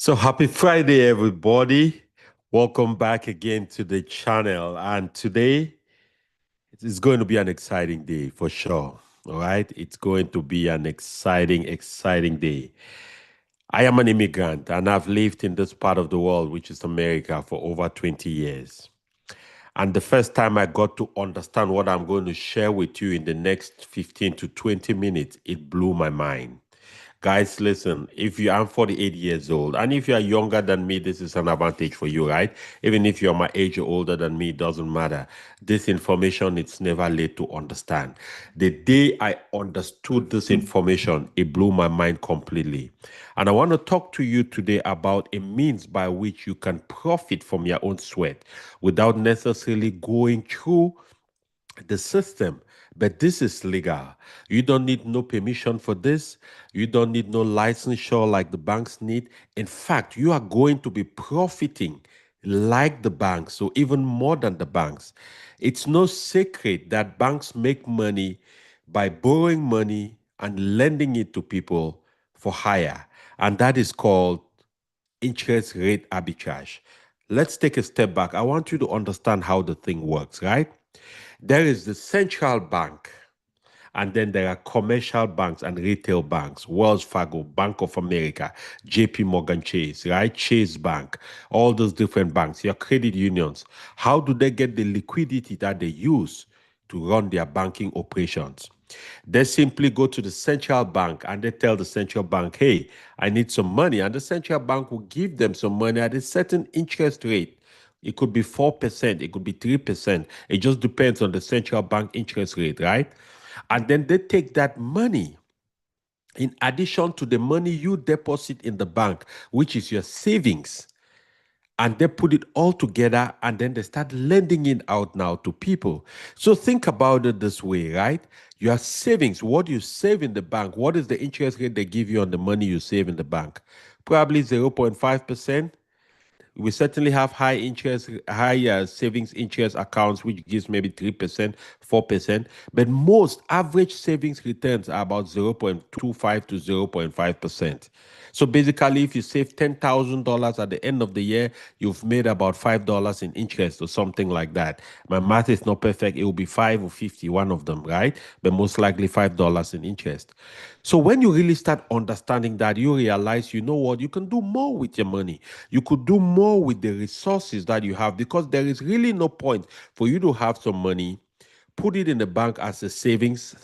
So happy Friday, everybody. Welcome back again to the channel. And today it is going to be an exciting day for sure. All right. It's going to be an exciting day. I am an immigrant and I've lived in this part of the world, which is America, for over 20 years. And the first time I got to understand what I'm going to share with you in the next 15 to 20 minutes, it blew my mind. Guys, listen, if you I'm 48 years old, and if you are younger than me, this is an advantage for you, right? Even if you're my age or older than me, it doesn't matter. This information, it's never late to understand. The day I understood this information, it blew my mind completely. And I want to talk to you today about a means by which you can profit from your own sweat without necessarily going through the system. But this is legal. You don't need no permission for this. You don't need no licensure like the banks need. In fact, you are going to be profiting like the banks, so even more than the banks. It's no secret that banks make money by borrowing money and lending it to people for hire. And that is called interest rate arbitrage. Let's take a step back. I want you to understand how the thing works, right? There is the central bank, and then there are commercial banks and retail banks, Wells Fargo, Bank of America, JP Morgan Chase, right? Chase Bank, all those different banks, your credit unions. How do they get the liquidity that they use to run their banking operations? They simply go to the central bank and they tell the central bank, hey, I need some money. And the central bank will give them some money at a certain interest rate. It could be 4%, it could be 3%. It just depends on the central bank interest rate, right? And then they take that money in addition to the money you deposit in the bank, which is your savings, and they put it all together and then they start lending it out now to people. So think about it this way, right? Your savings, what you save in the bank, what is the interest rate they give you on the money you save in the bank? Probably 0.5%. We certainly have high interest, high savings interest accounts, which gives maybe 3%, 4%. But most average savings returns are about 0.25 to 0.5%. So basically, if you save $10,000 at the end of the year, you've made about $5 in interest or something like that. My math is not perfect. It will be 5 or 50, one of them, right? But most likely $5 in interest. So when you really start understanding that, you realize, you know what, you can do more with your money. You could do more with the resources that you have, because there is really no point for you to have some money, put it in the bank as a savings,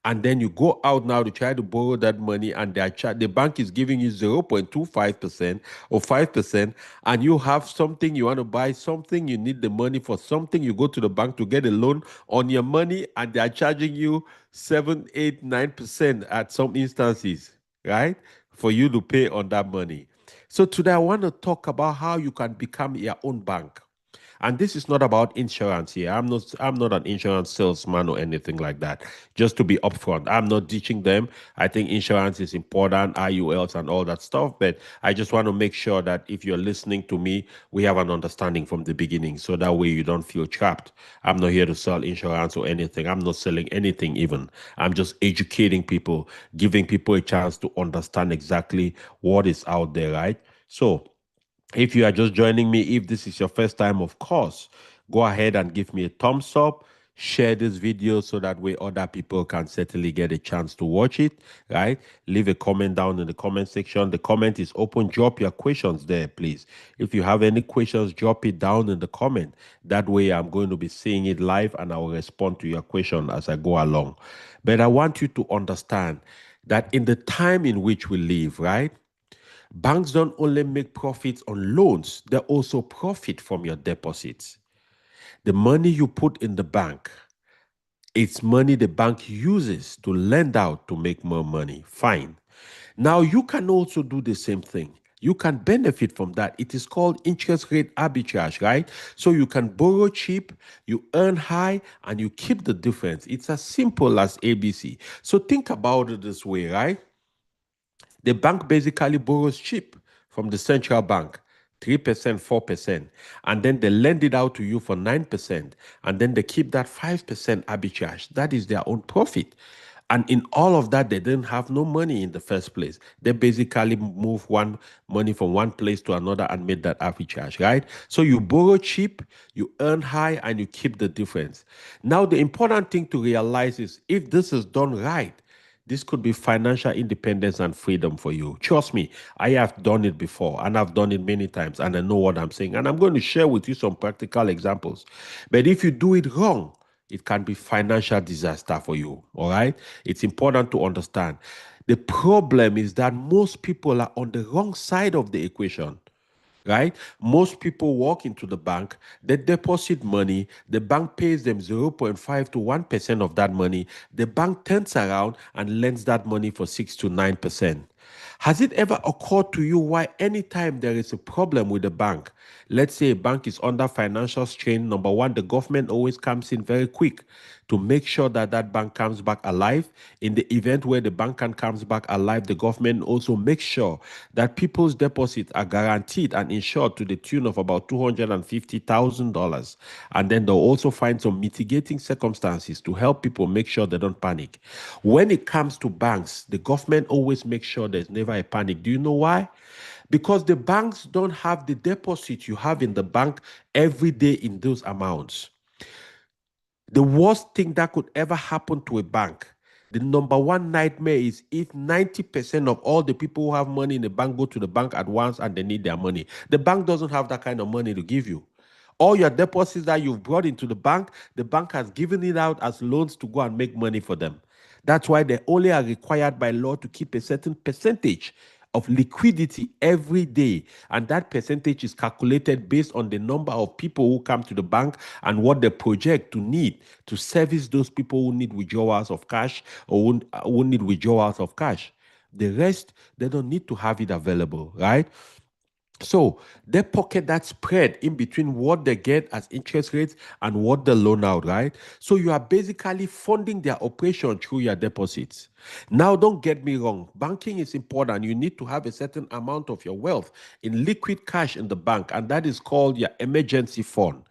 and then you go out now to try to borrow that money, and the bank is giving you 0.25% or 5%, and you have something, you want to buy something, you need the money for something, you go to the bank to get a loan on your money, and they are charging you 7, 8, 9% at some instances, right? For you to pay on that money. So today I want to talk about how you can become your own bank. And this is not about insurance here. I'm not an insurance salesman or anything like that. Just to be upfront, I'm not teaching them. I think insurance is important, IULs and all that stuff. But I just want to make sure that if you're listening to me, we have an understanding from the beginning, so that way you don't feel trapped. I'm not here to sell insurance or anything. I'm not selling anything even. I'm just educating people, giving people a chance to understand exactly what is out there, right? So if you are just joining me, if this is your first time, of course, go ahead and give me a thumbs up, share this video so that way other people can certainly get a chance to watch it, right? Leave a comment down in the comment section. The comment is open. Drop your questions there, please. If you have any questions, drop it down in the comment. That way I'm going to be seeing it live and I will respond to your question as I go along. But I want you to understand that in the time in which we live, right? Banks don't only make profits on loans, they also profit from your deposits. The money you put in the bank, it's money the bank uses to lend out to make more money. Fine. Now you can also do the same thing. You can benefit from that. It is called interest rate arbitrage, right? So you can borrow cheap, you earn high, and you keep the difference. It's as simple as ABC. So think about it this way, right? The bank basically borrows cheap from the central bank, 3%, 4%, and then they lend it out to you for 9%, and then they keep that 5% arbitrage. That is their own profit. And in all of that, they didn't have no money in the first place. They basically move one money from one place to another and made that arbitrage, right? So you borrow cheap, you earn high, and you keep the difference. Now, the important thing to realize is if this is done right, this could be financial independence and freedom for you. Trust me, I have done it before and I've done it many times and I know what I'm saying. And I'm going to share with you some practical examples. But if you do it wrong, it can be financial disaster for you. All right. It's important to understand. The problem is that most people are on the wrong side of the equation, right? Most people walk into the bank, they deposit money, the bank pays them 0.5 to 1% of that money. The bank turns around and lends that money for 6 to 9%. Has it ever occurred to you why anytime there is a problem with a bank, let's say a bank is under financial strain, number one, the government always comes in very quick to make sure that that bank comes back alive. In the event where the bank can comes back alive, the government also makes sure that people's deposits are guaranteed and insured to the tune of about $250,000. And then they'll also find some mitigating circumstances to help people make sure they don't panic. When it comes to banks, the government always makes sure there's never a panic. Do you know why? Because the banks don't have the deposit you have in the bank every day in those amounts. The worst thing that could ever happen to a bank, the number one nightmare is if 90% of all the people who have money in the bank go to the bank at once and they need their money. The bank doesn't have that kind of money to give you. All your deposits that you've brought into the bank has given it out as loans to go and make money for them. That's why they only are required by law to keep a certain percentage of liquidity every day. And that percentage is calculated based on the number of people who come to the bank and what they project to need to service those people who need withdrawals of cash or who need withdrawals of cash. The rest, they don't need to have it available, right? So they pocket that spread in between what they get as interest rates and what they loan out, right? So you are basically funding their operation through your deposits. Now, don't get me wrong, banking is important. You need to have a certain amount of your wealth in liquid cash in the bank, and that is called your emergency fund.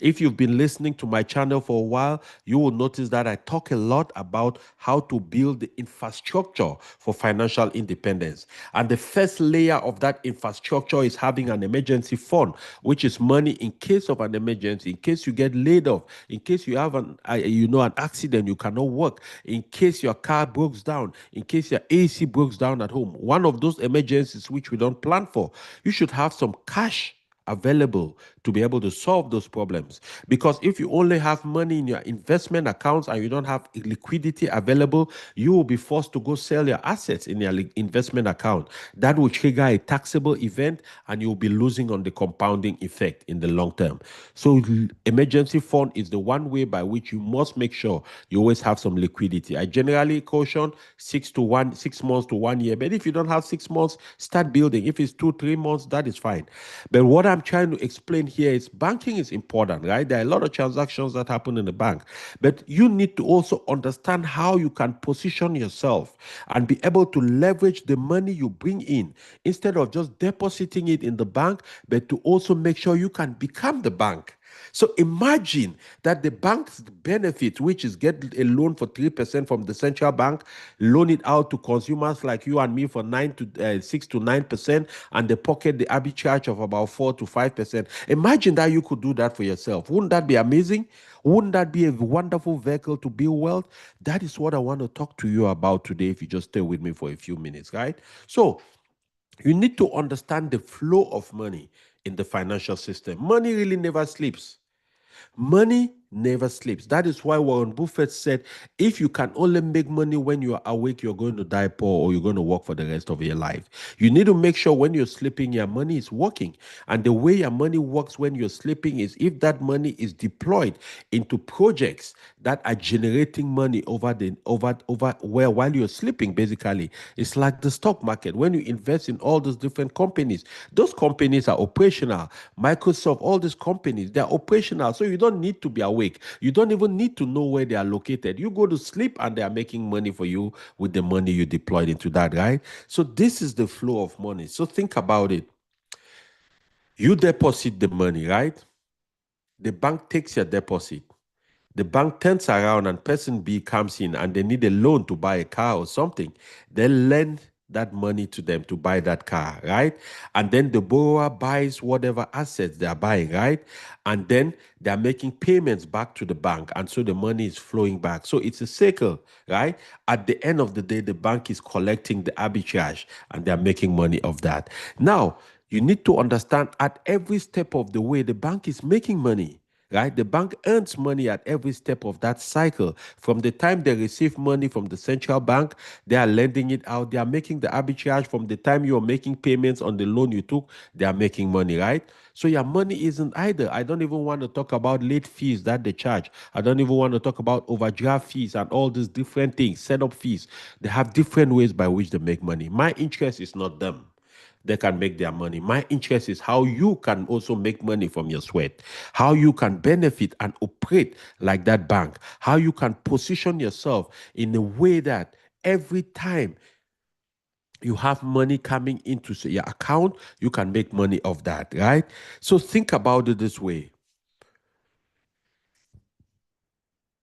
If you've been listening to my channel for a while, you will notice that I talk a lot about how to build the infrastructure for financial independence. And the first layer of that infrastructure is having an emergency fund, which is money in case of an emergency, in case you get laid off, in case you have an accident, you cannot work, in case your car breaks down, in case your AC breaks down at home. One of those emergencies which we don't plan for, you should have some cash available to be able to solve those problems. Because if you only have money in your investment accounts and you don't have liquidity available, you will be forced to go sell your assets in your investment account. That will trigger a taxable event and you'll be losing on the compounding effect in the long term. So emergency fund is the one way by which you must make sure you always have some liquidity. I generally caution 6 months to 1 year, but if you don't have 6 months, start building. If it's 2, 3 months, that is fine. But what I'm trying to explain here is banking is important, right? There are a lot of transactions that happen in the bank, but you need to also understand how you can position yourself and be able to leverage the money you bring in instead of just depositing it in the bank, but to also make sure you can become the bank. So imagine that the bank's benefit, which is get a loan for 3% from the central bank, loan it out to consumers like you and me for 6 to 9%, and they pocket the arbitrage of about 4 to 5%. Imagine that you could do that for yourself. Wouldn't that be amazing? Wouldn't that be a wonderful vehicle to build wealth? That is what I want to talk to you about today, if you just stay with me for a few minutes, right? So you need to understand the flow of money in the financial system. Money really never sleeps. Money never sleeps. That is why Warren Buffett said, if you can only make money when you are awake, you're going to die poor or you're going to work for the rest of your life. You need to make sure when you're sleeping, your money is working. And the way your money works when you're sleeping is if that money is deployed into projects that are generating money over where while you're sleeping, basically. It's like the stock market. When you invest in all those different companies, those companies are operational. Microsoft, all these companies, they're operational. So you don't need to be awake. You don't even need to know where they are located. You go to sleep and they are making money for you with the money you deployed into that, right? So this is the flow of money. So think about it. You deposit the money, right? The bank takes your deposit. The bank turns around and person B comes in and they need a loan to buy a car or something. They lend that money to them to buy that car, right? And then the borrower buys whatever assets they are buying, right? And then they are making payments back to the bank. And so the money is flowing back. So it's a cycle, right? At the end of the day, the bank is collecting the arbitrage and they're making money of that. Now, you need to understand at every step of the way, the bank is making money, right? The bank earns money at every step of that cycle. From the time they receive money from the central bank, they are lending it out. They are making the arbitrage. From the time you are making payments on the loan you took, they are making money, right? So your money isn't either. I don't even want to talk about late fees that they charge. I don't even want to talk about overdraft fees and all these different things, setup fees. They have different ways by which they make money. My interest is not them. They can make their money. My interest is how you can also make money from your sweat, how you can benefit and operate like that bank, how you can position yourself in a way that every time you have money coming into your account, you can make money of that, right? So think about it this way.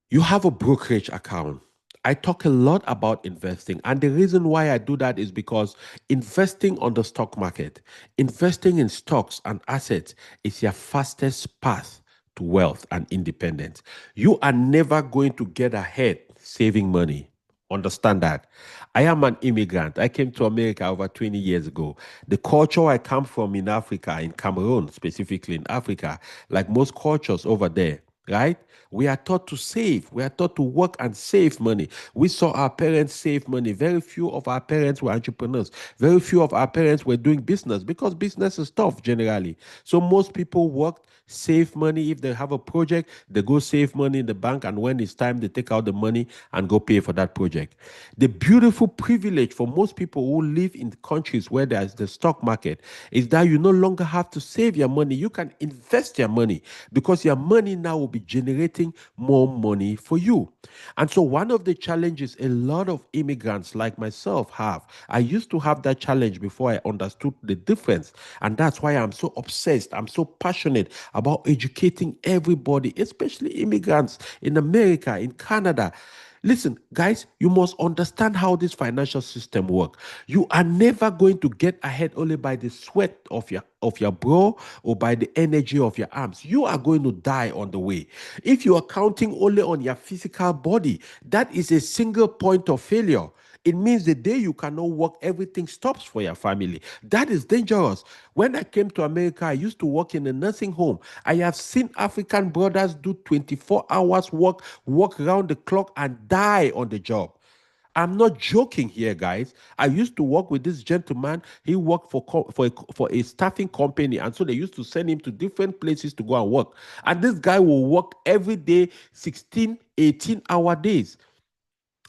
You have a brokerage account. I talk a lot about investing, and the reason why I do that is because investing on the stock market, investing in stocks and assets is your fastest path to wealth and independence. You are never going to get ahead saving money. Understand that. I am an immigrant. I came to America over 20 years ago. The culture I come from in Africa, in Cameroon, specifically in Africa, like most cultures over there, right? We are taught to save. We are taught to work and save money. We saw our parents save money. Very few of our parents were entrepreneurs. Very few of our parents were doing business because business is tough generally. So most people worked, save money. If they have a project, they go save money in the bank. And when it's time, they take out the money and go pay for that project. The beautiful privilege for most people who live in countries where there's the stock market is that you no longer have to save your money. You can invest your money because your money now will be generating more money for you. And so, one of the challenges a lot of immigrants like myself have, I used to have that challenge before I understood the difference. And that's why I'm so obsessed, I'm so passionate about educating everybody, especially immigrants in America, in Canada. Listen, guys, you must understand how this financial system works. You are never going to get ahead only by the sweat of your brow or by the energy of your arms. You are going to die on the way. If you are counting only on your physical body, that is a single point of failure. It means the day you cannot work, everything stops for your family. That is dangerous. When I came to America, I used to work in a nursing home. I have seen African brothers do 24 hours work around the clock and die on the job. I'm not joking here, guys. I used to work with this gentleman. He worked for a staffing company, and so they used to send him to different places to go and work. And this guy will work every day, 16, 18-hour days.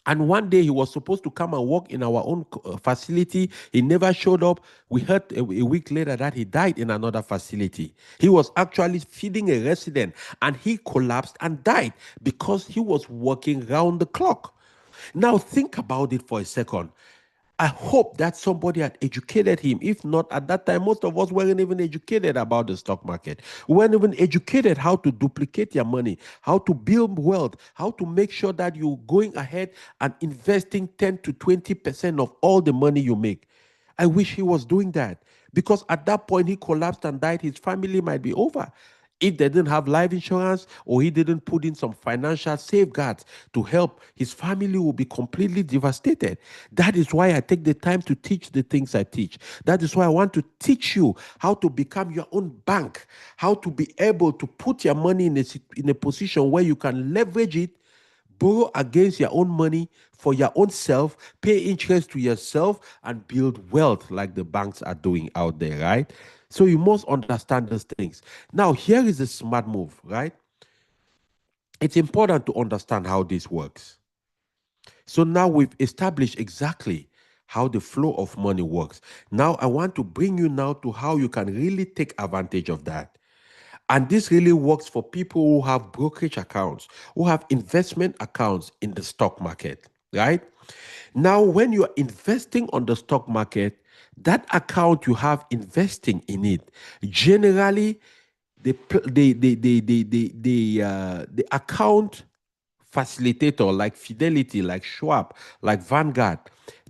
And one day he was supposed to come and work in our own facility. He never showed up. We heard a week later that he died in another facility. He was actually feeding a resident and he collapsed and died because he was working round the clock. Now think about it for a second. I hope that somebody had educated him. If not, at that time, most of us weren't even educated about the stock market. We weren't even educated how to duplicate your money, how to build wealth, how to make sure that you're going ahead and investing 10 to 20% of all the money you make. I wish he was doing that because at that point he collapsed and died. His family might be over. If they didn't have life insurance or he didn't put in some financial safeguards to help, his family will be completely devastated. That is why I take the time to teach the things I teach. That is why I want to teach you how to become your own bank, how to be able to put your money in a position where you can leverage it, borrow against your own money for your own self, pay interest to yourself, and build wealth like the banks are doing out there, right? So you must understand these things. Now, here is a smart move, right? It's important to understand how this works. So now we've established exactly how the flow of money works. Now I want to bring you now to how you can really take advantage of that. And this really works for people who have brokerage accounts, who have investment accounts in the stock market, right? Now, when you're investing on the stock market, that account you have investing in it, generally, the account facilitator like Fidelity, like Schwab, like Vanguard,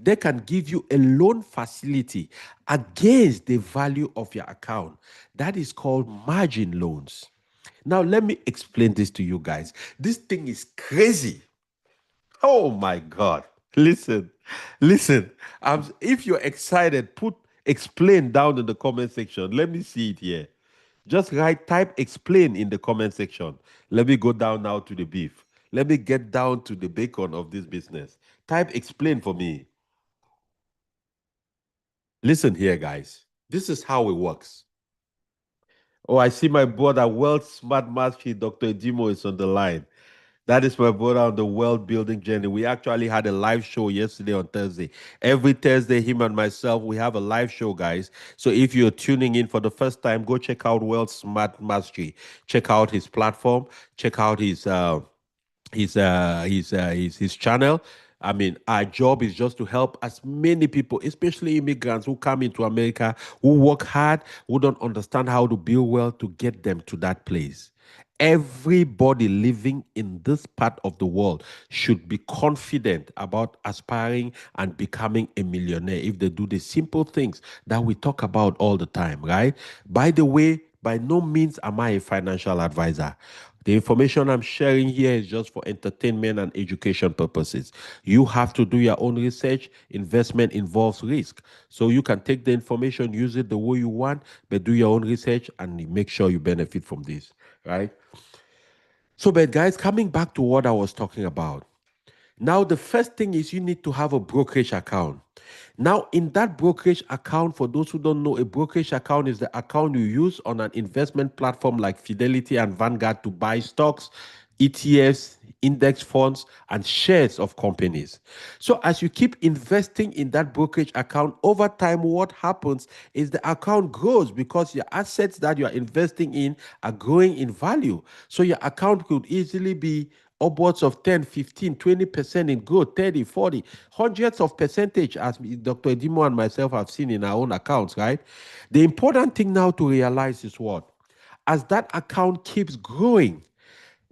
they can give you a loan facility against the value of your account. That is called margin loans. Now, let me explain this to you guys. This thing is crazy. Oh my God. Listen, listen. If you're excited, put explain down in the comment section. Let me see it here. Just type explain in the comment section. Let me go down now to the beef. Let me get down to the bacon of this business. Type explain for me. Listen here, guys. This is how it works. Oh, I see my brother, World Smart Mastery, Dr. Dimo is on the line. That is my brother on the world building journey. We actually had a live show yesterday on Thursday. Every Thursday, him and myself, we have a live show, guys. So if you're tuning in for the first time, go check out World Smart Mastery. Check out his platform. Check out his channel. I mean, our job is just to help as many people, especially immigrants who come into America, who work hard, who don't understand how to build wealth, to get them to that place. Everybody living in this part of the world should be confident about aspiring and becoming a millionaire if they do the simple things that we talk about all the time, right? By the way, by no means am I a financial advisor. The information I'm sharing here is just for entertainment and education purposes. You have to do your own research. Investment involves risk. So you can take the information, use it the way you want, but do your own research and make sure you benefit from this, right? So, but guys, coming back to what I was talking about. Now, the first thing is you need to have a brokerage account. Now, in that brokerage account, for those who don't know, a brokerage account is the account you use on an investment platform like Fidelity and Vanguard to buy stocks, ETFs, index funds, and shares of companies. So, as you keep investing in that brokerage account, over time, what happens is the account grows because your assets that you are investing in are growing in value. So, your account could easily be upwards of 10, 15, 20% in growth, 30, 40, hundreds of percentage, as Dr. Edimo and myself have seen in our own accounts, right? The important thing now to realize is what? As that account keeps growing,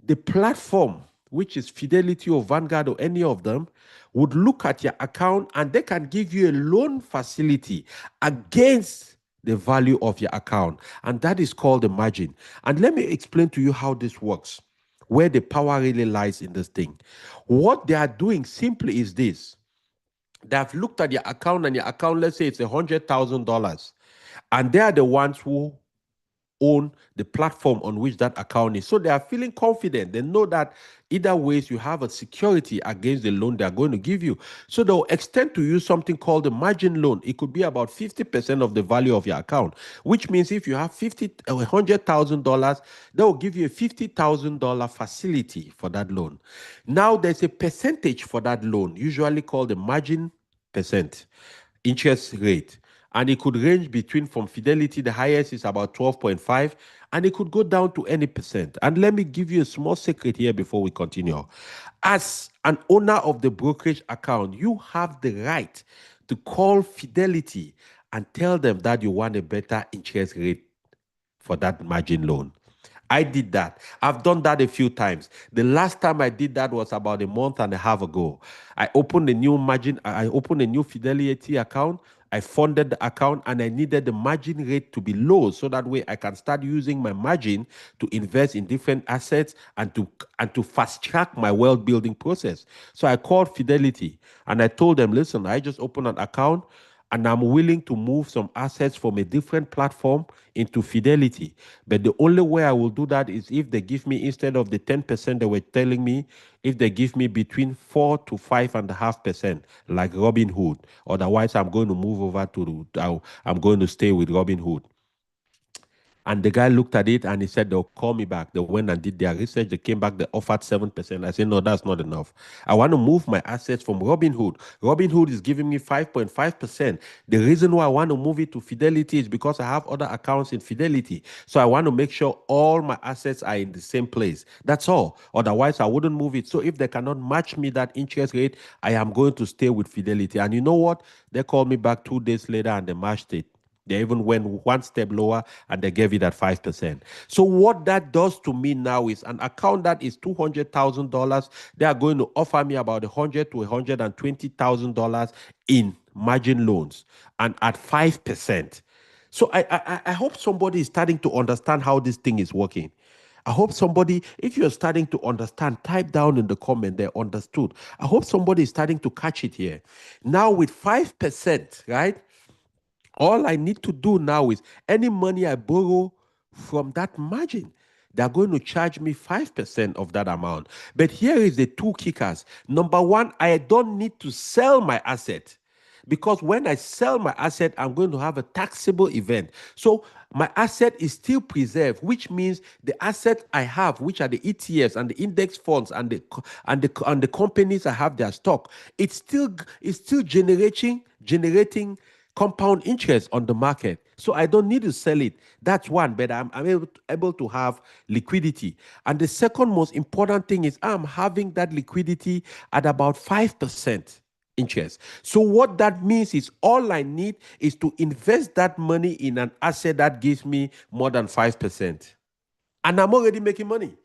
the platform, which is Fidelity or Vanguard or any of them, would look at your account and they can give you a loan facility against the value of your account. And that is called the margin. And let me explain to you how this works, where the power really lies in this thing. What they are doing simply is this. They have looked at your account and your account, let's say it's $100,000. And they are the ones who own the platform on which that account is. So they are feeling confident. They know that either ways you have a security against the loan they're going to give you. So they'll extend to you something called a margin loan. It could be about 50% of the value of your account, which means if you have $100,000, they'll give you a $50,000 facility for that loan. Now there's a percentage for that loan, usually called the margin percent interest rate, and it could range between, from Fidelity, the highest is about 12.5, and it could go down to any percent. And let me give you a small secret here before we continue. As an owner of the brokerage account, you have the right to call Fidelity and tell them that you want a better interest rate for that margin loan. I did that. I've done that a few times. The last time I did that was about a month and a half ago. I opened a new Fidelity account. I funded the account and I needed the margin rate to be low so that way I can start using my margin to invest in different assets and to fast track my wealth building process. So I called Fidelity and I told them, listen, I just opened an account and I'm willing to move some assets from a different platform into Fidelity. But the only way I will do that is if they give me, instead of the 10% they were telling me, if they give me between 4 to 5.5%, like Robinhood. Otherwise, I'm going to move over I'm going to stay with Robinhood. And the guy looked at it and he said, they'll call me back. They went and did their research. They came back, they offered 7%. I said, no, that's not enough. I want to move my assets from Robinhood. Robinhood is giving me 5.5%. The reason why I want to move it to Fidelity is because I have other accounts in Fidelity. So I want to make sure all my assets are in the same place. That's all. Otherwise, I wouldn't move it. So if they cannot match me that interest rate, I am going to stay with Fidelity. And you know what? They called me back 2 days later and they matched it. They even went one step lower and they gave it at 5%. So what that does to me now is an account that is $200,000, they are going to offer me about $100,000 to $120,000 in margin loans and at 5%. So I hope somebody is starting to understand how this thing is working. I hope somebody, if you're starting to understand, type down in the comment they understood. I hope somebody is starting to catch it here. Now with 5%, right? All I need to do now is any money I borrow from that margin, they're going to charge me 5% of that amount. But here is the two kickers. Number one, I don't need to sell my asset because when I sell my asset, I'm going to have a taxable event. So my asset is still preserved, which means the asset I have, which are the ETFs and the index funds and the companies I have their stock, it's still generating compound interest on the market. So I don't need to sell it. That's one, but I'm able to have liquidity. And the second most important thing is I'm having that liquidity at about 5% interest. So what that means is all I need is to invest that money in an asset that gives me more than 5%. And I'm already making money.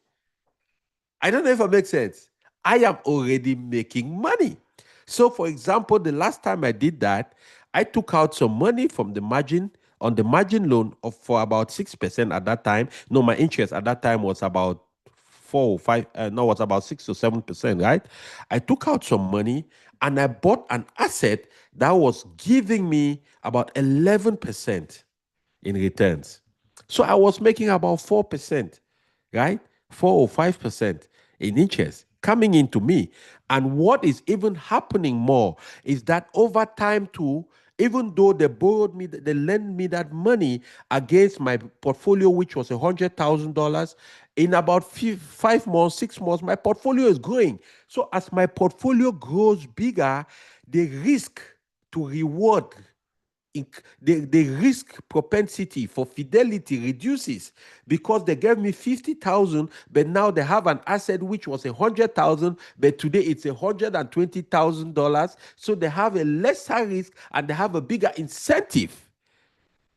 I don't know if it makes sense. I am already making money. So, for example, the last time I did that, I took out some money from the margin on the margin loan for about 6% at that time. No, my interest at that time was about 4 or 5, no, was about 6 or 7%, right? I took out some money and I bought an asset that was giving me about 11% in returns. So I was making about 4%, right? 4 or 5% in interest coming into me. And what is even happening more is that over time too, even though they lend me that money against my portfolio, which was $100,000, in about 5 months, 6 months, my portfolio is growing. So as my portfolio grows bigger, the risk to reward the risk propensity for Fidelity reduces because they gave me 50,000, but now they have an asset which was 100,000, but today it's $120,000. So they have a lesser risk and they have a bigger incentive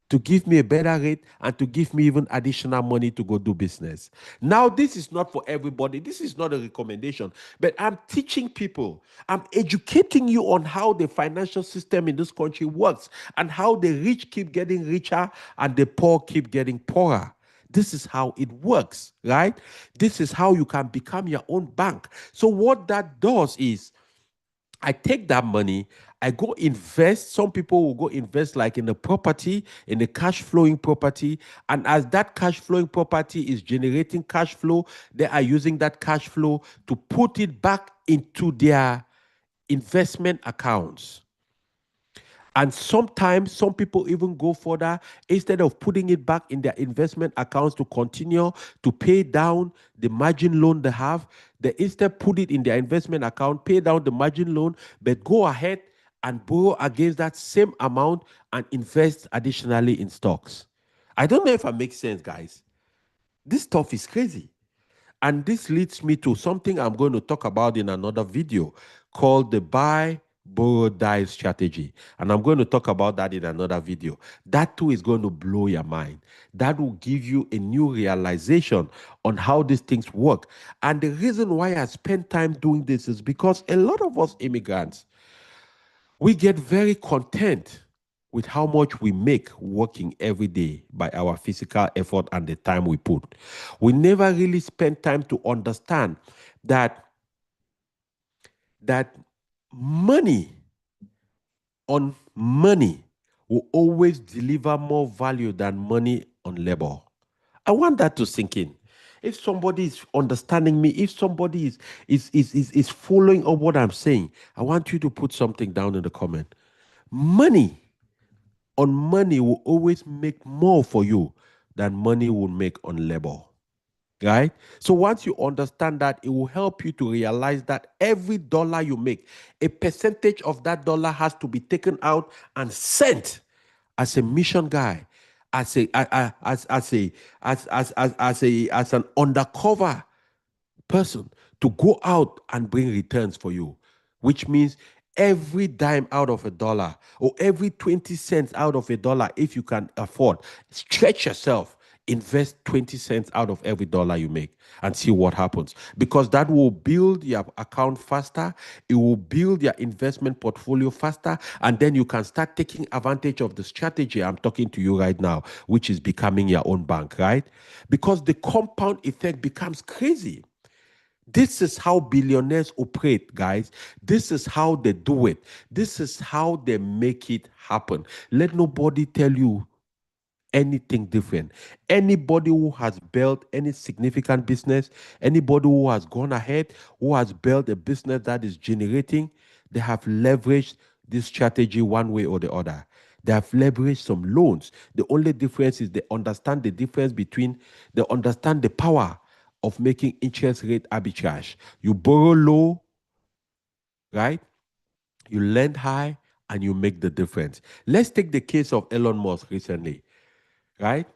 to give me a better rate and to give me even additional money to go do business. Now, this is not for everybody. This is not a recommendation, but I'm teaching people. I'm educating you on how the financial system in this country works and how the rich keep getting richer and the poor keep getting poorer. This is how it works, right? This is how you can become your own bank. So what that does is I take that money, I go invest. Some people will go invest like in a property, in a cash flowing property. And as that cash flowing property is generating cash flow, they are using that cash flow to put it back into their investment accounts. And sometimes some people even go further. Instead of putting it back in their investment accounts to continue to pay down the margin loan they have, they instead put it in their investment account, pay down the margin loan, but go ahead and borrow against that same amount and invest additionally in stocks. I don't know if it makes sense, guys. This stuff is crazy. And this leads me to something I'm going to talk about in another video called the buy, borrow, die strategy. And I'm going to talk about that in another video. That too is going to blow your mind. That will give you a new realization on how these things work. And the reason why I spend time doing this is because a lot of us immigrants, we get very content with how much we make working every day by our physical effort and the time we put. We never really spend time to understand that money on money will always deliver more value than money on labor. I want that to sink in. If somebody is understanding me, if somebody is following up what I'm saying, I want you to put something down in the comment. Money on money will always make more for you than money will make on labor. Right? So once you understand that, it will help you to realize that every dollar you make, a percentage of that dollar has to be taken out and sent as a mission guy, as an undercover person to go out and bring returns for you, which means every dime out of a dollar or every 20 cents out of a dollar if you can afford. Stretch yourself. Invest 20 cents out of every dollar you make and see what happens, because that will build your account faster. It will build your investment portfolio faster, and then you can start taking advantage of the strategy I'm talking to you right now, which is becoming your own bank, right? Because the compound effect becomes crazy. This is how billionaires operate, guys. This is how they do it. This is how they make it happen. Let nobody tell you anything different. Anybody who has built any significant business, anybody who has gone ahead, who has built a business that is generating, they have leveraged this strategy one way or the other. They have leveraged some loans. The only difference is they understand the difference between, they understand the power of making interest rate arbitrage. You borrow low, right? You lend high, and you make the difference. Let's take the case of Elon Musk recently, right?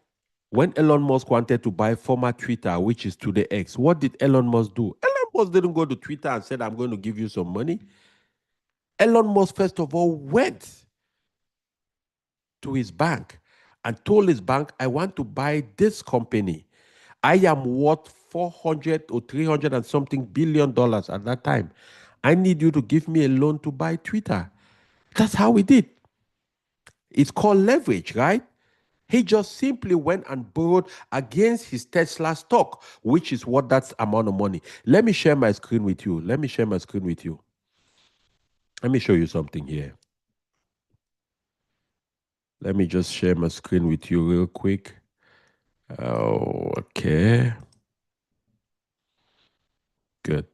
When Elon Musk wanted to buy former Twitter, which is today X, what did Elon Musk do? Elon Musk didn't go to Twitter and said, I'm going to give you some money. Elon Musk, first of all, went to his bank and told his bank, I want to buy this company. I am worth 400 or 300 and something billion dollars at that time. I need you to give me a loan to buy Twitter. That's how he did. It's called leverage, right? He just simply went and borrowed against his Tesla stock, which is what that's amount of money. Let me share my screen with you. Let me share my screen with you. Let me show you something here. Let me just share my screen with you real quick. Oh, okay. Good.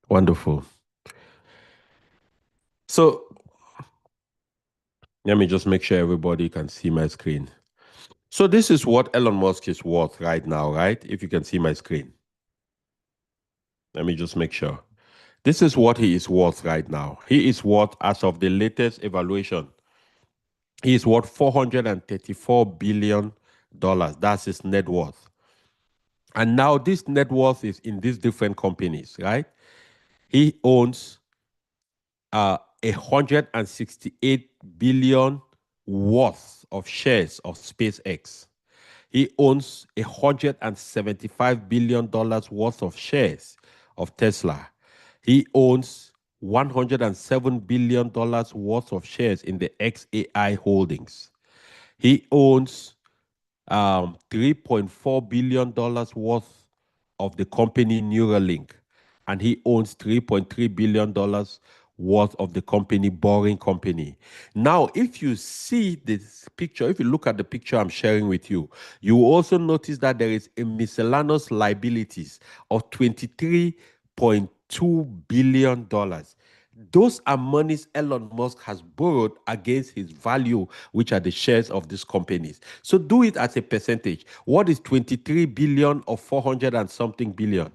Wonderful. So let me just make sure everybody can see my screen. So this is what Elon Musk is worth right now, right? If you can see my screen. Let me just make sure. This is what he is worth right now. He is worth, as of the latest evaluation, he is worth $434 billion. That's his net worth. And now this net worth is in these different companies, right? He owns 168 billion worth of shares of SpaceX. He owns $175 billion worth of shares of Tesla. He owns $107 billion worth of shares in the XAI holdings. He owns $3.4 billion worth of the company Neuralink, and he owns $3.3 billion worth of the company Boring Company. Now, if you see this picture, if you look at the picture I'm sharing with you, you will also notice that there is a miscellaneous liabilities of $23.2 billion. Those are monies Elon Musk has borrowed against his value, which are the shares of these companies. So do it as a percentage. What is 23 billion or 400 and something billion?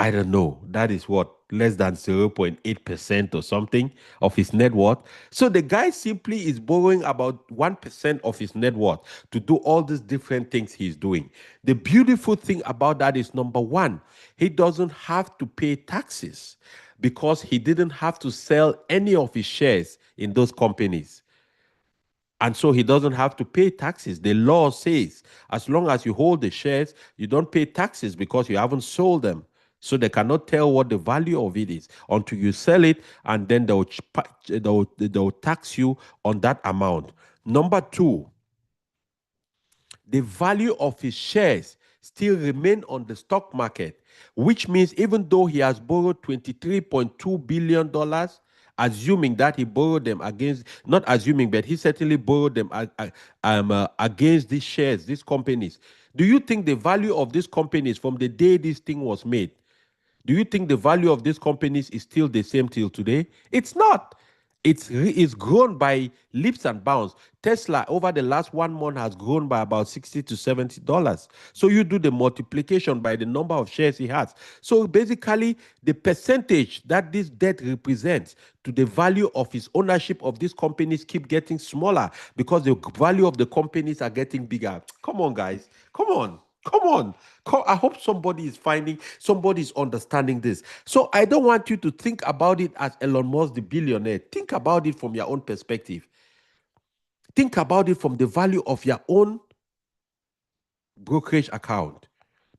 I don't know. That is what, less than 0.8% or something of his net worth. So the guy simply is borrowing about 1% of his net worth to do all these different things he's doing. The beautiful thing about that is, number one, he doesn't have to pay taxes because he didn't have to sell any of his shares in those companies. And so he doesn't have to pay taxes. The law says as long as you hold the shares, you don't pay taxes because you haven't sold them. So they cannot tell what the value of it is until you sell it, and then they'll tax you on that amount. Number two, the value of his shares still remain on the stock market, which means even though he has borrowed $23.2 billion, assuming that he borrowed them against, not assuming, but he certainly borrowed them against these shares, these companies. Do you think the value of these companies from the day this thing was made, do you think the value of these companies is still the same till today? It's not. It's grown by leaps and bounds. Tesla over the last 1 month has grown by about $60 to $70. So you do the multiplication by the number of shares he has. So basically, the percentage that this debt represents to the value of his ownership of these companies keep getting smaller because the value of the companies are getting bigger. Come on, guys. Come on. Come on. I hope somebody is understanding this. So I don't want you to think about it as Elon Musk, the billionaire. Think about it from your own perspective. Think about it from the value of your own brokerage account.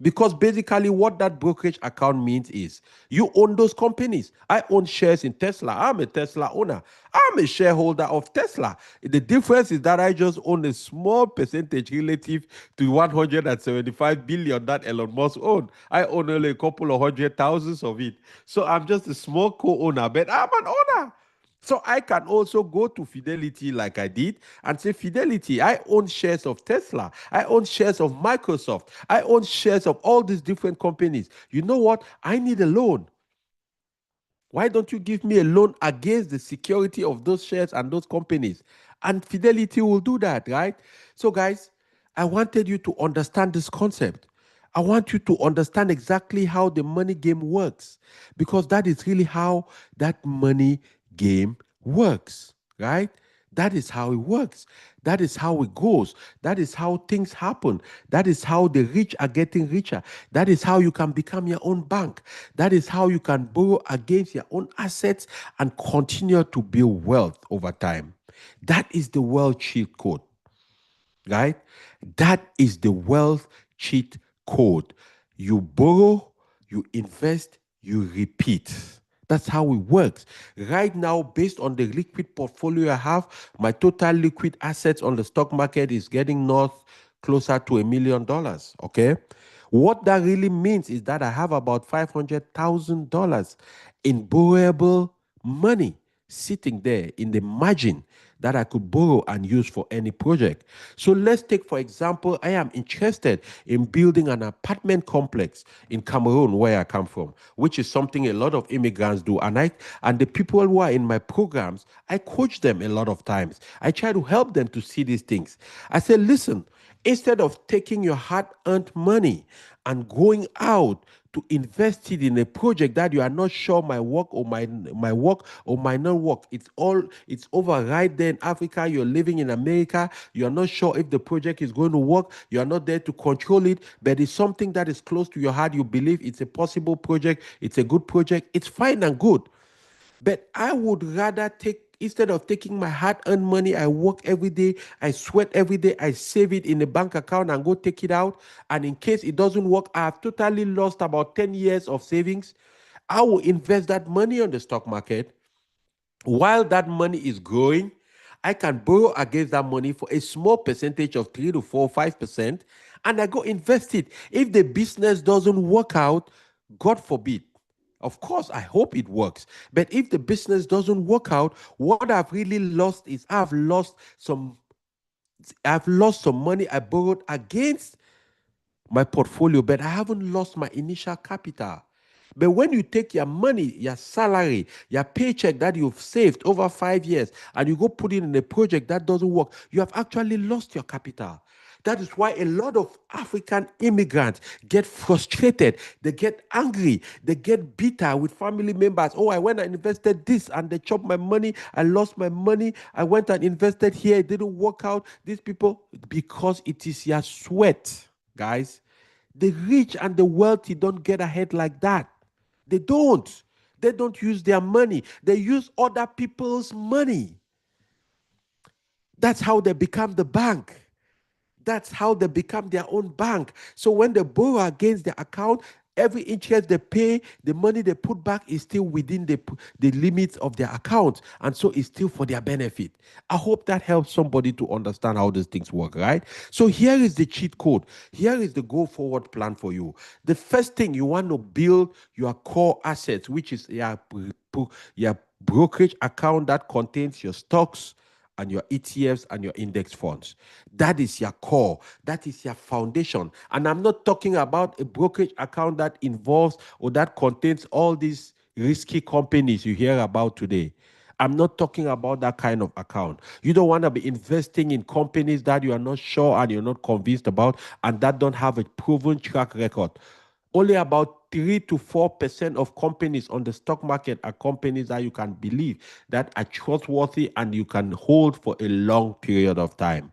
Because basically, what that brokerage account means is you own those companies. I own shares in Tesla. I'm a Tesla owner. I'm a shareholder of Tesla. The difference is that I just own a small percentage relative to 175 billion that Elon Musk owned. I own only a couple of hundred thousands of it. So I'm just a small co owner, but I'm an owner. So I can also go to Fidelity like I did and say, Fidelity, I own shares of Tesla. I own shares of Microsoft. I own shares of all these different companies. You know what? I need a loan. Why don't you give me a loan against the security of those shares and those companies? And Fidelity will do that, right? So, guys, I wanted you to understand this concept. I want you to understand exactly how the money game works, because that is really how that money game works, right? That is how it works. That is how it goes. That is how things happen. That is how the rich are getting richer. That is how you can become your own bank. That is how you can borrow against your own assets and continue to build wealth over time. That is the wealth cheat code, right? That is the wealth cheat code. You borrow, you invest, you repeat. That's how it works. Right now, based on the liquid portfolio I have, my total liquid assets on the stock market is getting north closer to $1 million. Okay. What that really means is that I have about $500,000 in borrowable money sitting there in the margin that I could borrow and use for any project. So let's take, for example, I am interested in building an apartment complex in Cameroon, where I come from, which is something a lot of immigrants do. And the people who are in my programs, I coach them a lot of times. I try to help them to see these things. I say, listen, instead of taking your hard-earned money and going out to invest it in a project that you are not sure might work or might work or might not work. It's over right there in Africa. You're living in America. You are not sure if the project is going to work. You are not there to control it, but it's something that is close to your heart. You believe it's a possible project. It's a good project. It's fine and good. But I would rather instead of taking my hard-earned money, I work every day, I sweat every day, I save it in a bank account and go take it out. And in case it doesn't work, I've totally lost about 10 years of savings. I will invest that money on the stock market. While that money is growing, I can borrow against that money for a small percentage of 3 to 4, 5%, and I go invest it. If the business doesn't work out, God forbid. Of course, I hope it works. But if the business doesn't work out, what I've really lost is I've lost some money I borrowed against my portfolio, but I haven't lost my initial capital. But when you take your money, your salary, your paycheck that you've saved over 5 years, and you go put it in a project that doesn't work, you have actually lost your capital. That is why a lot of African immigrants get frustrated. They get angry. They get bitter with family members. Oh, I went and invested this and they chopped my money. I lost my money. I went and invested here. It didn't work out. These people, because it is your sweat, guys. The rich and the wealthy don't get ahead like that. They don't. They don't use their money. They use other people's money. That's how they become the bank. That's how they become their own bank. So when they borrow against their account, every interest they pay, the money they put back is still within the limits of their account. And so it's still for their benefit. I hope that helps somebody to understand how these things work, right? So here is the cheat code. Here is the go forward plan for you. The first thing, you want to build your core assets, which is your brokerage account that contains your stocks and your ETFs and your index funds. That is your core. That is your foundation. And I'm not talking about a brokerage account that involves or that contains all these risky companies you hear about today. I'm not talking about that kind of account. You don't want to be investing in companies that you are not sure and you're not convinced about and that don't have a proven track record. Only about 3 to 4% of companies on the stock market are companies that you can believe that are trustworthy and you can hold for a long period of time.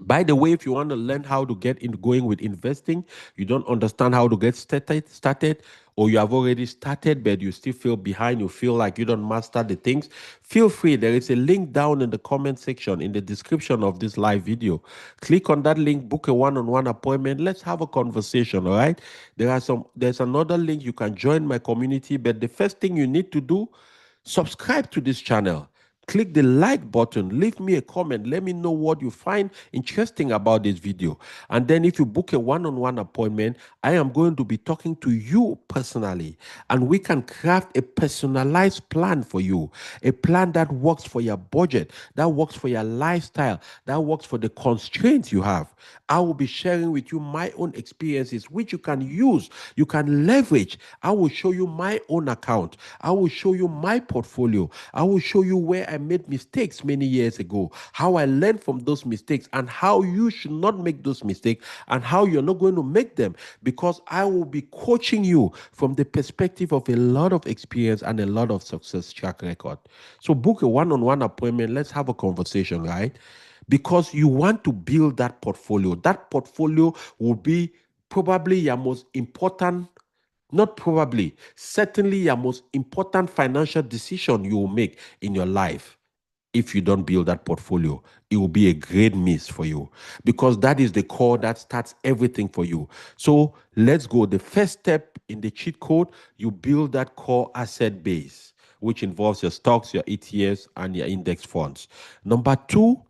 By the way, if you want to learn how to get in going with investing, you don't understand how to get started, or you have already started but you still feel behind, you feel like you don't master the things, feel free. There is a link down in the comment section in the description of this live video. Click on that link, book a one-on-one appointment. Let's have a conversation, all right? There's another link you can join my community, but the first thing you need to do, subscribe to this channel. Click the like button, leave me a comment, let me know what you find interesting about this video. And then if you book a one-on-one appointment, I am going to be talking to you personally, and we can craft a personalized plan for you, a plan that works for your budget, that works for your lifestyle, that works for the constraints you have. I will be sharing with you my own experiences, which you can use, you can leverage. I will show you my own account. I will show you my portfolio. I will show you where I made mistakes many years ago, how I learned from those mistakes, and how you should not make those mistakes, and how you're not going to make them, because I will be coaching you from the perspective of a lot of experience and a lot of success track record. So book a one-on-one appointment. Let's have a conversation, right? Because you want to build that portfolio. That portfolio will be probably your most important, not probably, certainly your most important financial decision you will make in your life. If you don't build that portfolio, it will be a great miss for you, because that is the core that starts everything for you. So let's go. The first step in the cheat code, you build that core asset base, which involves your stocks, your ETFs, and your index funds. Number two,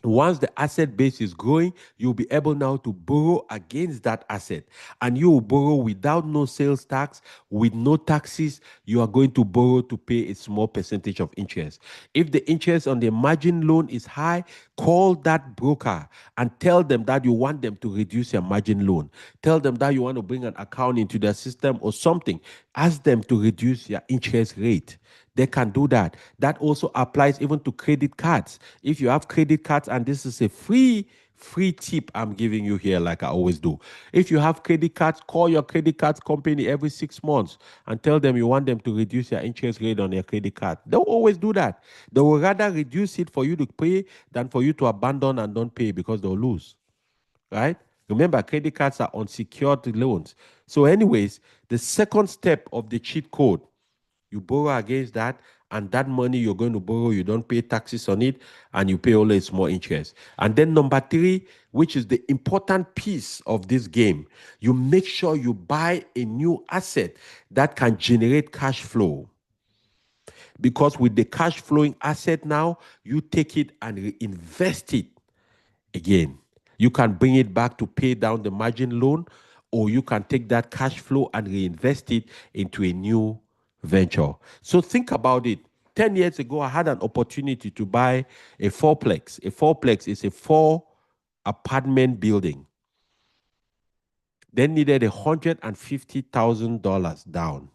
once the asset base is growing, you'll be able now to borrow against that asset. And you will borrow without no sales tax, with no taxes. You are going to borrow to pay a small percentage of interest. If the interest on the margin loan is high, call that broker and tell them that you want them to reduce your margin loan. Tell them that you want to bring an account into their system or something. Ask them to reduce your interest rate. They can do that. That also applies even to credit cards. If you have credit cards, and this is a free tip I'm giving you here, like I always do. If you have credit cards, call your credit cards company every 6 months and tell them you want them to reduce your interest rate on your credit card. They'll always do that. They will rather reduce it for you to pay than for you to abandon and don't pay, because they'll lose, right? Remember, credit cards are unsecured loans. So anyways, the second step of the cheat code, you borrow against that, and that money you're going to borrow, you don't pay taxes on it, and you pay only small interest. And then number three, which is the important piece of this game, you make sure you buy a new asset that can generate cash flow. Because with the cash flowing asset now, you take it and reinvest it again. You can bring it back to pay down the margin loan, or you can take that cash flow and reinvest it into a new venture. So think about it. 10 years ago, I had an opportunity to buy a fourplex. A fourplex is a 4 apartment building. They needed $150,000 down.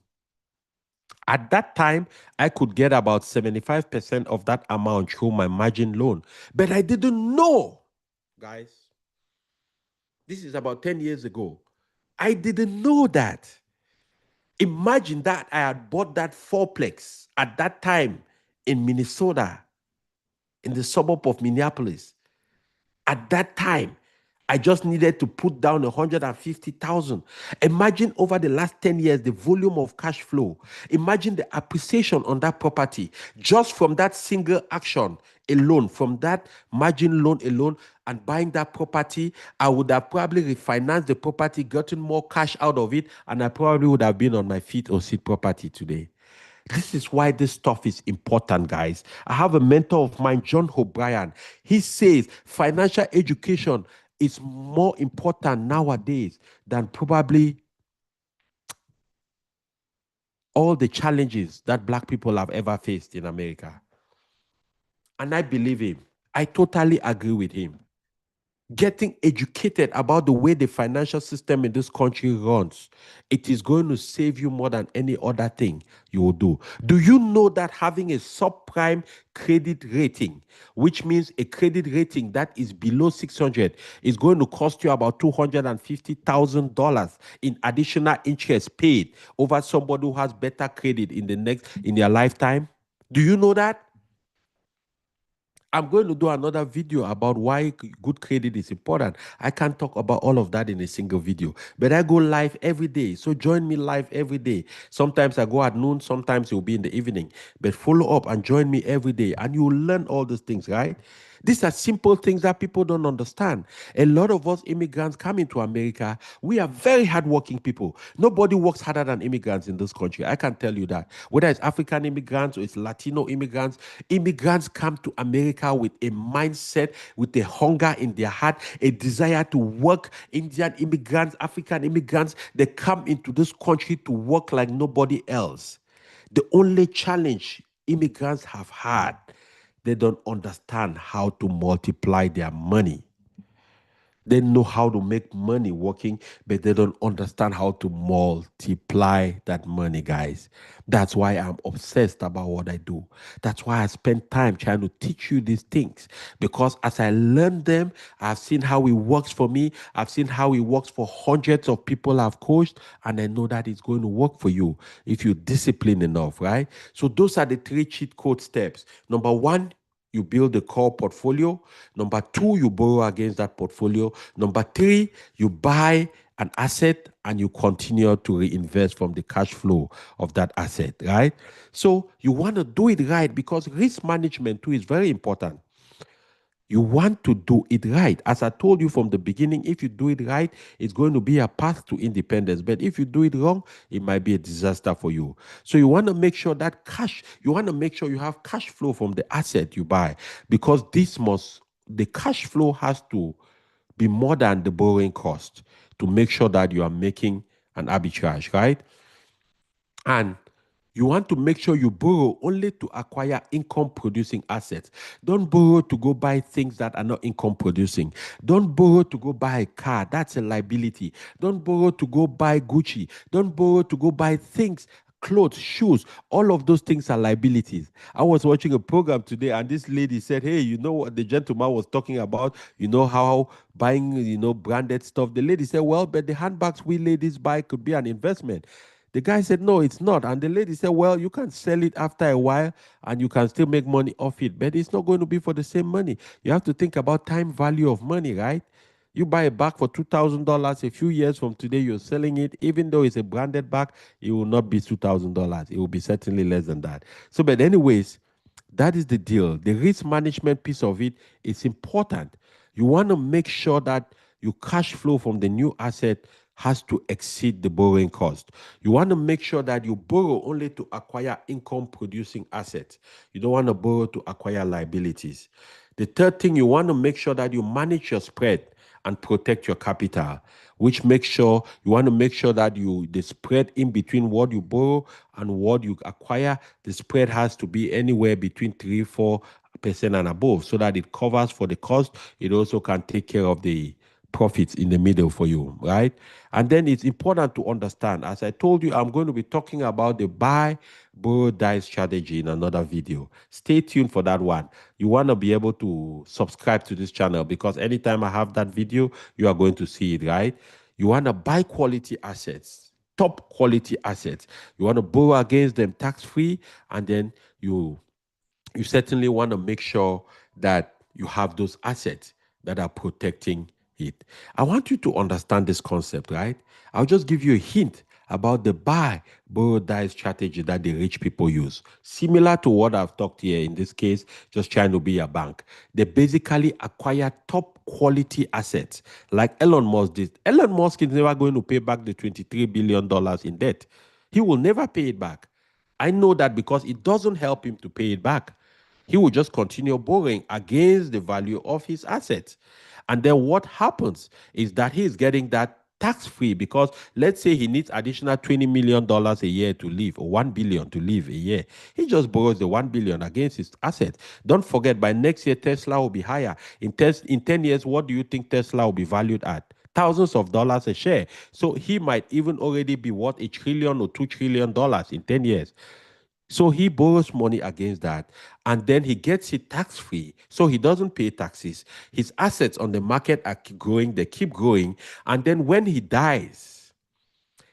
At that time, I could get about 75% of that amount through my margin loan. But I didn't know, guys. This is about 10 years ago. I didn't know that. Imagine that I had bought that fourplex at that time in Minnesota, in the suburb of Minneapolis. At that time, I just needed to put down 150,000. Imagine over the last 10 years, the volume of cash flow. Imagine the appreciation on that property just from that single action alone, from that margin loan alone, and buying that property. I would have probably refinanced the property, gotten more cash out of it, and I probably would have been on my feet or seat property today. This is why this stuff is important, guys. I have a mentor of mine, John O'Brien. He says financial education is more important nowadays than probably all the challenges that Black people have ever faced in America. And I believe him. I totally agree with him. Getting educated about the way the financial system in this country runs, it is going to save you more than any other thing you will do. Do you know that having a subprime credit rating, which means a credit rating that is below 600, is going to cost you about $250,000 in additional interest paid over somebody who has better credit in their lifetime? Do you know that? I'm going to do another video about why good credit is important. I can't talk about all of that in a single video, but I go live every day. So join me live every day. Sometimes I go at noon, sometimes it will be in the evening. But follow up and join me every day, and you'll learn all these things, right? These are simple things that people don't understand. A lot of us immigrants coming to America, we are very hardworking people. Nobody works harder than immigrants in this country. I can tell you that. Whether it's African immigrants or it's Latino immigrants, immigrants come to America with a mindset, with a hunger in their heart, a desire to work. Indian immigrants, African immigrants, they come into this country to work like nobody else. The only challenge immigrants have had, they don't understand how to multiply their money. They know how to make money working, but they don't understand how to multiply that money, guys. That's why I'm obsessed about what I do. That's why I spend time trying to teach you these things. Because as I learn them, I've seen how it works for me. I've seen how it works for hundreds of people I've coached, and I know that it's going to work for you if you discipline enough, right? So those are the three cheat code steps. Number one, you build a core portfolio. Number two, you borrow against that portfolio. Number three, you buy an asset and you continue to reinvest from the cash flow of that asset, right? So you want to do it right because risk management too is very important. You want to do it right. As I told you from the beginning, if you do it right, it's going to be a path to independence. But if you do it wrong, it might be a disaster for you. So you want to make sure that you want to make sure you have cash flow from the asset you buy because the cash flow has to be more than the borrowing cost to make sure that you are making an arbitrage, right? And you want to make sure you borrow only to acquire income producing assets. Don't borrow to go buy things that are not income producing. Don't borrow to go buy a car. That's a liability. Don't borrow to go buy Gucci. Don't borrow to go buy things, clothes, shoes. All of those things are liabilities. I was watching a program today and this lady said, hey, you know what the gentleman was talking about? You know how buying, branded stuff. The lady said, well, but the handbags we ladies buy could be an investment. The guy said, no, it's not. And the lady said, well, you can sell it after a while and you can still make money off it, but it's not going to be for the same money. You have to think about time value of money, right? You buy a bag for $2,000. A few years from today, you're selling it. Even though it's a branded bag, it will not be $2,000. It will be certainly less than that. So, but anyways, that is the deal. The risk management piece of it is important. You want to make sure that your cash flow from the new asset has to exceed the borrowing cost. You want to make sure that you borrow only to acquire income producing assets. You don't want to borrow to acquire liabilities. The third thing, you want to make sure that you manage your spread and protect your capital, which makes sure you want to make sure that the spread in between what you borrow and what you acquire, the spread has to be anywhere between 3-4% and above so that it covers for the cost. It also can take care of the profits in the middle for you, right? And then it's important to understand, as I told you, I'm going to be talking about the buy, borrow, die strategy in another video. Stay tuned for that one. You want to be able to subscribe to this channel because anytime I have that video, you are going to see it, right? You want to buy quality assets, top quality assets. You want to borrow against them tax-free, and then you certainly want to make sure that you have those assets that are protecting it. I want you to understand this concept, right? I'll just give you a hint about the buy, borrow, die strategy that the rich people use. Similar to what I've talked here in this case, just trying to be a bank. They basically acquire top quality assets like Elon Musk did. Elon Musk is never going to pay back the $23 billion in debt. He will never pay it back. I know that because it doesn't help him to pay it back. He will just continue borrowing against the value of his assets. And then what happens is that he is getting that tax free because let's say he needs additional $20 million a year to live or 1 billion to live a year. He just borrows the 1 billion against his assets. Don't forget, by next year, Tesla will be higher. In 10 years, what do you think Tesla will be valued at? Thousands of dollars a share. So he might even already be worth $1 trillion or $2 trillion in 10 years. So he borrows money against that and then he gets it tax free. So he doesn't pay taxes. His assets on the market are growing, they keep growing. And then when he dies,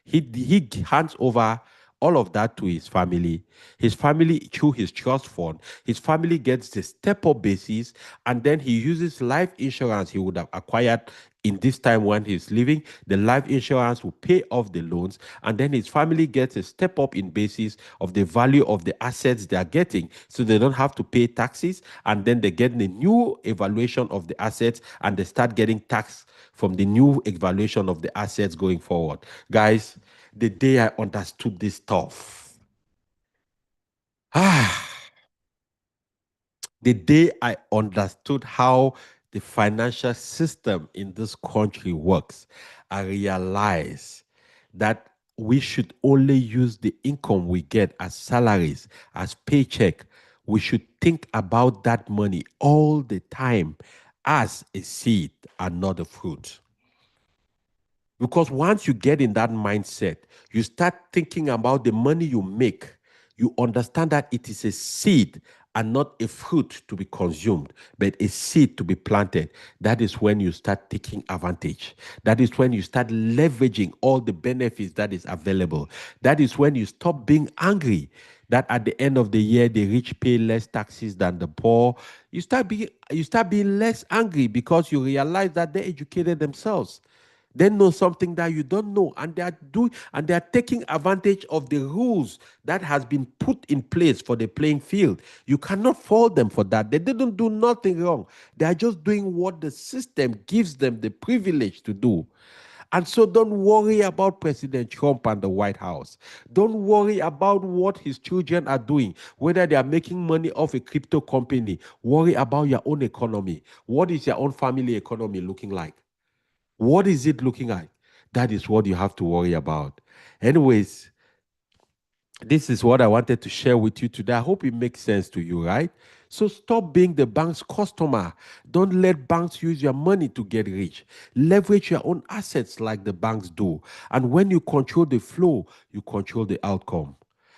he hands over all of that to his family. His family, through his trust fund, his family gets the step up basis, and then he uses life insurance he would have acquired in this time when he's living. The life insurance will pay off the loans, and then his family gets a step up in basis of the value of the assets they are getting, so they don't have to pay taxes, and then they get the new evaluation of the assets, and they start getting tax from the new evaluation of the assets going forward. Guys, the day I understood this stuff, ah, the day I understood how the financial system in this country works, I realized that we should only use the income we get as salaries, as paycheck. We should think about that money all the time as a seed and not a fruit. Because once you get in that mindset, you start thinking about the money you make. You understand that it is a seed and not a fruit to be consumed, but a seed to be planted. That is when you start taking advantage. That is when you start leveraging all the benefits that is available. That is when you stop being angry that at the end of the year the rich pay less taxes than the poor. You start being less angry because you realize that they educated themselves. They know something that you don't know, and they are taking advantage of the rules that has been put in place for the playing field. You cannot fault them for that. They didn't do nothing wrong. They are just doing what the system gives them the privilege to do. And so don't worry about President Trump and the White House. Don't worry about what his children are doing, whether they are making money off a crypto company. Worry about your own economy. What is your own family economy looking like? What is it looking like? That is what you have to worry about. Anyways, this is what I wanted to share with you today. I hope it makes sense to you, right? So stop being the bank's customer. Don't let banks use your money to get rich. Leverage your own assets like the banks do. And when you control the flow, you control the outcome.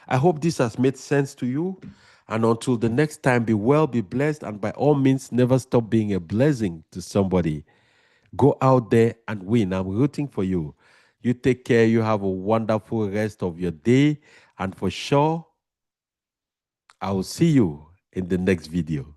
I hope this has made sense to you. And until the next time, be well, be blessed, and by all means, never stop being a blessing to somebody. Go out there and win. I'm rooting for you. You take care. You have a wonderful rest of your day. And for sure, I will see you in the next video.